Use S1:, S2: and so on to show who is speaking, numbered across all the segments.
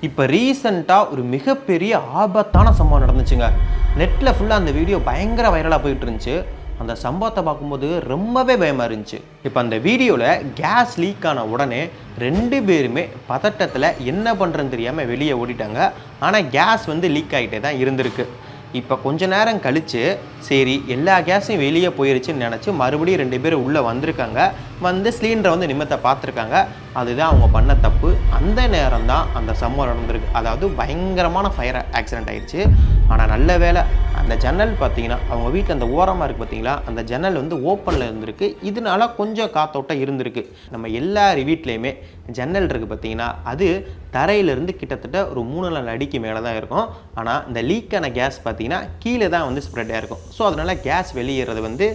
S1: இப்போ ரீசெண்டாக ஒரு மிகப்பெரிய ஆபத்தான சம்பவம் நடந்துச்சுங்க. நெட்டில் ஃபுல்லாக அந்த வீடியோ பயங்கர வைரலாக போயிட்டு இருந்துச்சு. அந்த சம்பவத்தை பார்க்கும்போது ரொம்பவே பயமாக இருந்துச்சு. இப்போ அந்த வீடியோவில் கேஸ் லீக் ஆன உடனே 2 பேருமே பதட்டத்தில் என்ன பண்ணுறதுன்னு தெரியாமல் வெளியே ஓடிட்டாங்க. ஆனால் கேஸ் லீக் ஆகிட்டே தான் இருந்திருக்கு. இப்போ கொஞ்ச நேரம் கழித்து சரி எல்லா கேஸும் வெளியே போயிருச்சுன்னு நினச்சி மறுபடியும் 2 பேர் உள்ளே வந்திருக்காங்க. சிலிண்டரை நிமித்த பார்த்துருக்காங்க. அதுதான் அவங்க பண்ண தப்பு. அந்த நேரம் தான் அந்த சம்பவம் நடந்திருக்கு. அதாவது பயங்கரமான ஃபயர் ஆக்சிடென்ட் ஆயிடுச்சு. ஆனால் நல்ல வேலை அந்த ஜன்னல் பார்த்தீங்கன்னா அவங்க வீட்டில் அந்த ஓரமாக இருக்குது பார்த்தீங்களா, அந்த ஜன்னல் ஓப்பனில் இருந்திருக்கு. இதனால கொஞ்சம் காத்தோட்டம் இருந்திருக்கு. நம்ம எல்லார் வீட்லேயுமே ஜன்னல் இருக்குது பார்த்தீங்கன்னா, அது தரையிலேருந்து கிட்டத்தட்ட ஒரு 3-4 அடிக்கு மேலே தான் இருக்கும். ஆனால் இந்த லீக்கான கேஸ் பார்த்தீங்கன்னா கீழே தான் ஸ்ப்ரெட் ஆகிருக்கும். ஸோ அதனால் கேஸ் வெளியேறது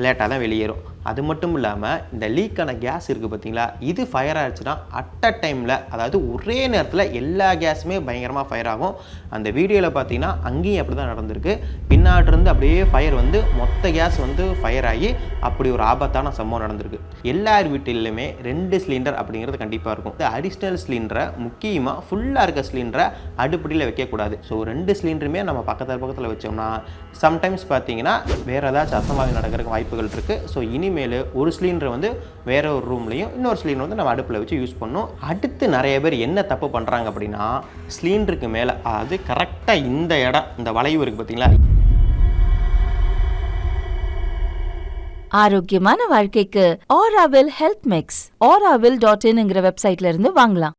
S1: லேட்டாக தான் வெளியேறும். அது மட்டும் இல்லாமல் இந்த லீக்கான கேஸ் இருக்குது பார்த்தீங்களா, இது ஃபயர் ஆகிடுச்சுன்னா அட் அ டைமில், அதாவது ஒரே நேரத்தில் எல்லா கேஸுமே பயங்கரமாக ஃபயர் ஆகும். அந்த வீடியோவில் பார்த்தீங்கன்னா அங்கேயும் அப்படி தான் நடந்திருக்கு. பின்னாடிருந்து அப்படியே ஃபயர் மொத்த கேஸ் ஃபயர் ஆகி அப்படி ஒரு ஆபத்தான சம்பவம் நடந்திருக்கு. எல்லார் வீட்டிலுமே 2 சிலிண்டர் அப்படிங்கிறது கண்டிப்பாக இருக்கும். இந்த அடிஷ்னல் சிலிண்டரை முக்கியமாக ஃபுல்லாக இருக்க சிலிண்டரை அடுப்படியில் வைக்கக்கூடாது. ஸோ 2 சிலிண்டருமே நம்ம பக்கத்தில் வச்சோம்னா சம்டைம்ஸ் பார்த்தீங்கன்னா வேறு ஏதாச்சும் அசம்பாவிதம் நடக்கிறதுக்கு வாய்ப்புகள் இருக்குது. ஸோ இனிமேல் ஒரு சிலிண்டர் வேற ஒரு ரூம்லையும் இன்னொரு சிலிண்டர் நம்ம அடுப்பில் வச்சு யூஸ் பண்ணணும். அடுத்து நிறைய பேர் என்ன தப்பு பண்ணுறாங்க அப்படின்னா, சிலிண்டருக்கு மேலே, அதாவது கரெக்டாக இந்த இடம், இந்த வளைவு இருக்குது பார்த்தீங்களா,
S2: ஆரோக்கியமான வாழ்க்கைக்கு ஆராவில் ஹெல்த் மிக்ஸ் auravil.in வெப்சைட்ல இருந்து வாங்கலாம்.